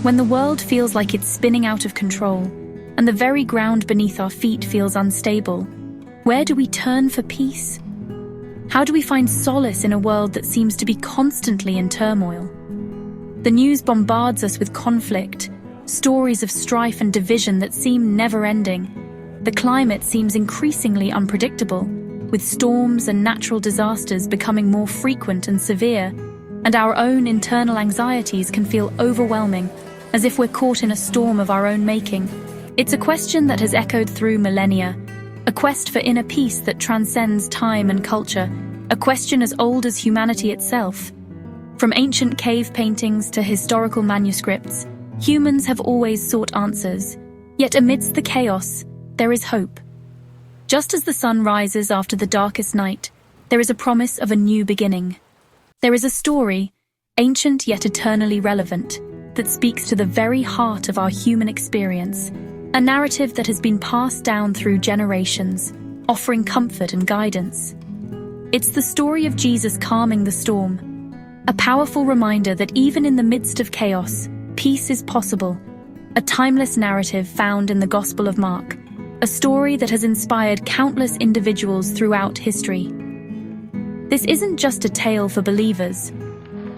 When the world feels like it's spinning out of control, and the very ground beneath our feet feels unstable, where do we turn for peace? How do we find solace in a world that seems to be constantly in turmoil? The news bombards us with conflict, stories of strife and division that seem never-ending. The climate seems increasingly unpredictable, with storms and natural disasters becoming more frequent and severe, and our own internal anxieties can feel overwhelming, as if we're caught in a storm of our own making. It's a question that has echoed through millennia, a quest for inner peace that transcends time and culture, a question as old as humanity itself. From ancient cave paintings to historical manuscripts, humans have always sought answers. Yet amidst the chaos, there is hope. Just as the sun rises after the darkest night, there is a promise of a new beginning. There is a story, ancient yet eternally relevant, that speaks to the very heart of our human experience, a narrative that has been passed down through generations, offering comfort and guidance. It's the story of Jesus calming the storm, a powerful reminder that even in the midst of chaos, peace is possible, a timeless narrative found in the Gospel of Mark, a story that has inspired countless individuals throughout history. This isn't just a tale for believers.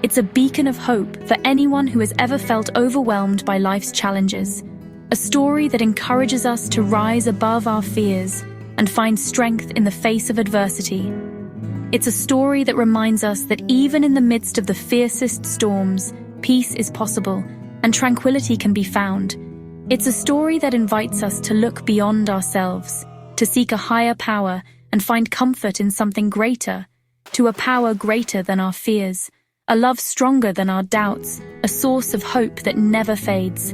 It's a beacon of hope for anyone who has ever felt overwhelmed by life's challenges, a story that encourages us to rise above our fears and find strength in the face of adversity. It's a story that reminds us that even in the midst of the fiercest storms, peace is possible and tranquility can be found. It's a story that invites us to look beyond ourselves, to seek a higher power and find comfort in something greater, to a power greater than our fears, a love stronger than our doubts, a source of hope that never fades.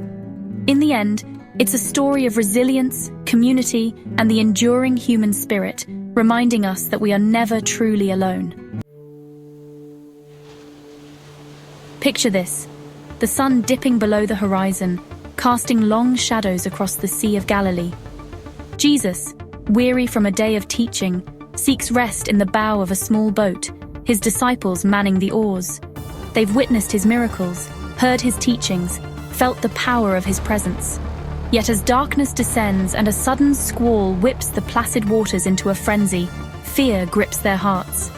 In the end, it's a story of resilience, community, and the enduring human spirit, reminding us that we are never truly alone. Picture this, the sun dipping below the horizon, casting long shadows across the Sea of Galilee. Jesus, weary from a day of teaching, seeks rest in the bow of a small boat, his disciples manning the oars. They've witnessed his miracles, heard his teachings, felt the power of his presence. Yet as darkness descends and a sudden squall whips the placid waters into a frenzy, fear grips their hearts.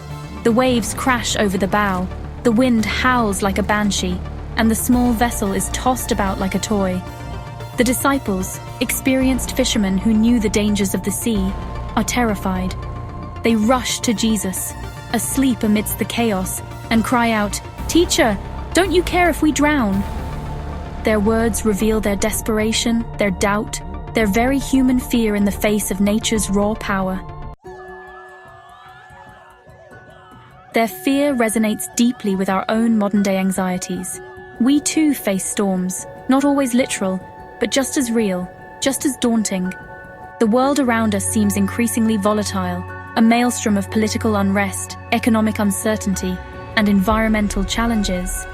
The waves crash over the bow, the wind howls like a banshee, and the small vessel is tossed about like a toy. The disciples, experienced fishermen who knew the dangers of the sea, are terrified. They rush to Jesus, asleep amidst the chaos, and cry out, "Teacher, don't you care if we drown?" Their words reveal their desperation, their doubt, their very human fear in the face of nature's raw power. Their fear resonates deeply with our own modern-day anxieties. We too face storms, not always literal, but just as real, just as daunting. The world around us seems increasingly volatile, a maelstrom of political unrest, economic uncertainty, and environmental challenges.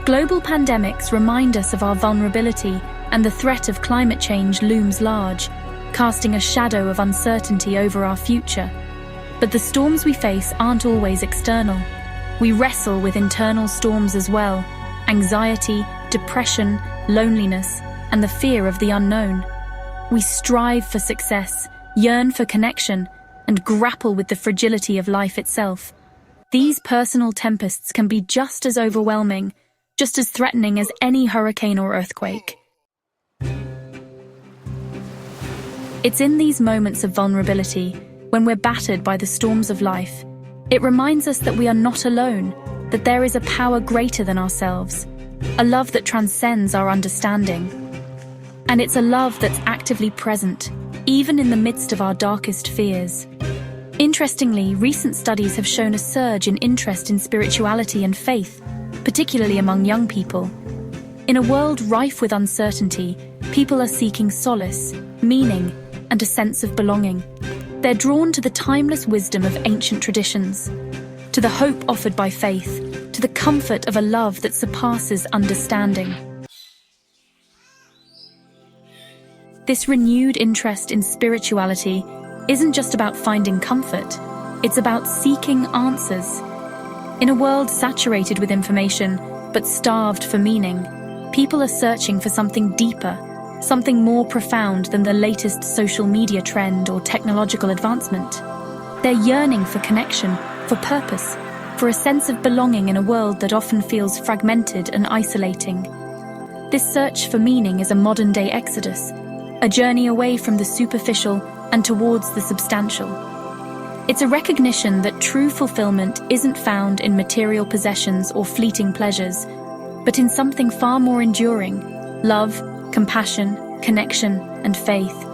Global pandemics remind us of our vulnerability, and the threat of climate change looms large, casting a shadow of uncertainty over our future. But the storms we face aren't always external. We wrestle with internal storms as well: anxiety, depression, loneliness, and the fear of the unknown. We strive for success, yearn for connection, and grapple with the fragility of life itself. These personal tempests can be just as overwhelming, just as threatening as any hurricane or earthquake. It's in these moments of vulnerability, when we're battered by the storms of life, it reminds us that we are not alone, that there is a power greater than ourselves, a love that transcends our understanding. And it's a love that's actively present, even in the midst of our darkest fears. Interestingly, recent studies have shown a surge in interest in spirituality and faith, particularly among young people. In a world rife with uncertainty, people are seeking solace, meaning, and a sense of belonging. They're drawn to the timeless wisdom of ancient traditions, to the hope offered by faith, to the comfort of a love that surpasses understanding. This renewed interest in spirituality isn't just about finding comfort, it's about seeking answers. In a world saturated with information, but starved for meaning, People are searching for something deeper, something more profound than the latest social media trend or technological advancement. They're yearning for connection, for purpose, for a sense of belonging in a world that often feels fragmented and isolating. This search for meaning is a modern-day exodus, a journey away from the superficial and towards the substantial. It's a recognition that true fulfillment isn't found in material possessions or fleeting pleasures, but in something far more enduring: love, compassion, connection, and faith.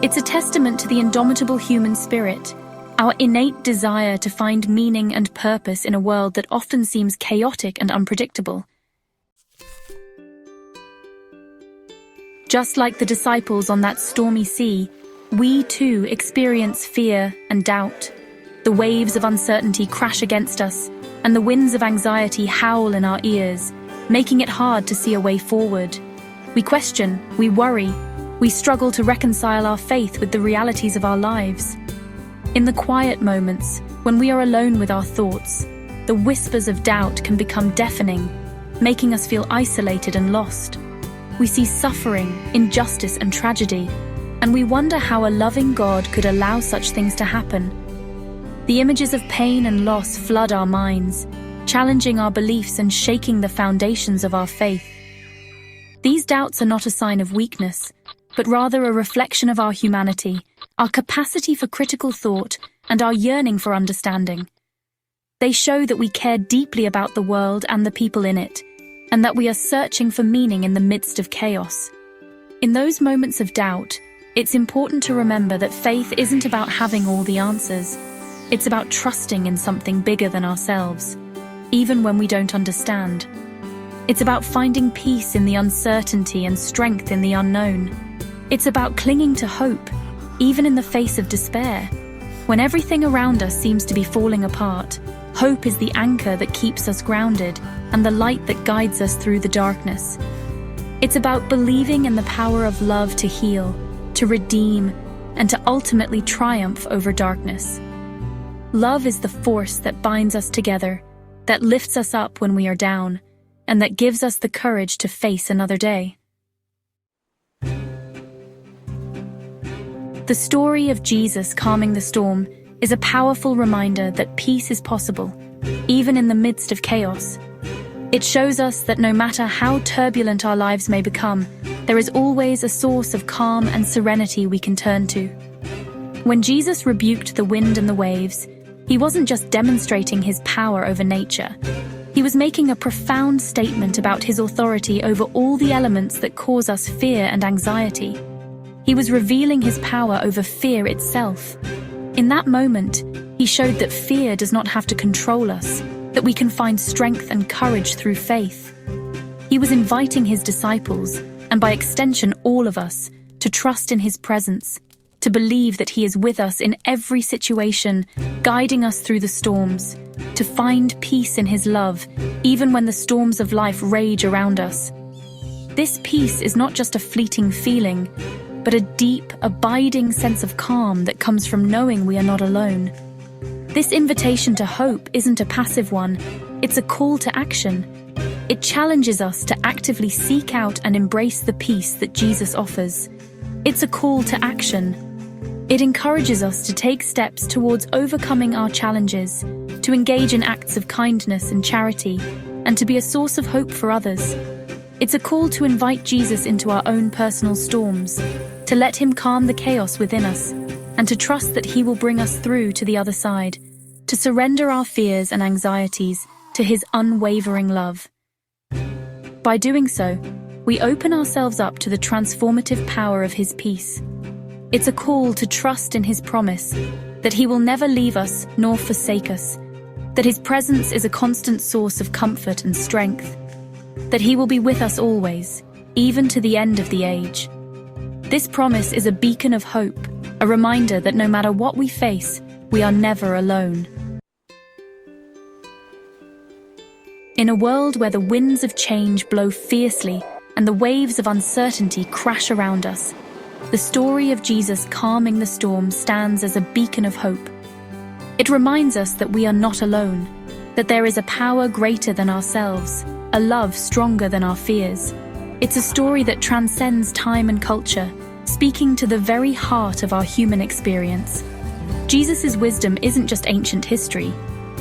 It's a testament to the indomitable human spirit, our innate desire to find meaning and purpose in a world that often seems chaotic and unpredictable. Just like the disciples on that stormy sea, we too experience fear and doubt. The waves of uncertainty crash against us, and the winds of anxiety howl in our ears, making it hard to see a way forward. We question, we worry, we struggle to reconcile our faith with the realities of our lives. In the quiet moments, when we are alone with our thoughts, the whispers of doubt can become deafening, making us feel isolated and lost. We see suffering, injustice, and tragedy, and we wonder how a loving God could allow such things to happen. The images of pain and loss flood our minds, challenging our beliefs and shaking the foundations of our faith. These doubts are not a sign of weakness, but rather a reflection of our humanity, our capacity for critical thought, and our yearning for understanding. They show that we care deeply about the world and the people in it, and that we are searching for meaning in the midst of chaos. In those moments of doubt, it's important to remember that faith isn't about having all the answers. It's about trusting in something bigger than ourselves, even when we don't understand. It's about finding peace in the uncertainty and strength in the unknown. It's about clinging to hope, even in the face of despair. When everything around us seems to be falling apart, hope is the anchor that keeps us grounded and the light that guides us through the darkness. It's about believing in the power of love to heal, to redeem, and to ultimately triumph over darkness. Love is the force that binds us together, that lifts us up when we are down, and that gives us the courage to face another day. The story of Jesus calming the storm is a powerful reminder that peace is possible, even in the midst of chaos. It shows us that no matter how turbulent our lives may become, there is always a source of calm and serenity we can turn to. When Jesus rebuked the wind and the waves, he wasn't just demonstrating his power over nature. He was making a profound statement about his authority over all the elements that cause us fear and anxiety. He was revealing his power over fear itself. In that moment, he showed that fear does not have to control us, that we can find strength and courage through faith. He was inviting his disciples, and by extension all of us, to trust in his presence, to believe that he is with us in every situation, guiding us through the storms, to find peace in his love, even when the storms of life rage around us. This peace is not just a fleeting feeling, but a deep, abiding sense of calm that comes from knowing we are not alone. This invitation to hope isn't a passive one, it's a call to action. It challenges us to actively seek out and embrace the peace that Jesus offers. It's a call to action. It encourages us to take steps towards overcoming our challenges, to engage in acts of kindness and charity, and to be a source of hope for others. It's a call to invite Jesus into our own personal storms, to let him calm the chaos within us, and to trust that he will bring us through to the other side, to surrender our fears and anxieties to his unwavering love. By doing so, we open ourselves up to the transformative power of his peace. It's a call to trust in his promise that he will never leave us nor forsake us, that his presence is a constant source of comfort and strength, that he will be with us always, even to the end of the age. This promise is a beacon of hope, a reminder that no matter what we face, we are never alone. In a world where the winds of change blow fiercely and the waves of uncertainty crash around us, the story of Jesus calming the storm stands as a beacon of hope. It reminds us that we are not alone, that there is a power greater than ourselves, a love stronger than our fears, It's a story that transcends time and culture, speaking to the very heart of our human experience. Jesus' wisdom isn't just ancient history,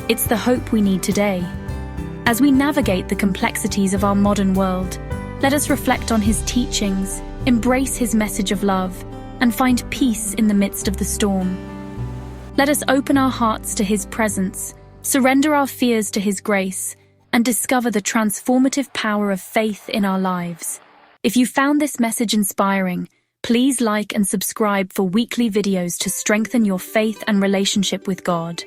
it's the hope we need today. As we navigate the complexities of our modern world, let us reflect on his teachings, embrace his message of love, and find peace in the midst of the storm. Let us open our hearts to his presence, surrender our fears to his grace, and discover the transformative power of faith in our lives. If you found this message inspiring, please like and subscribe for weekly videos to strengthen your faith and relationship with God.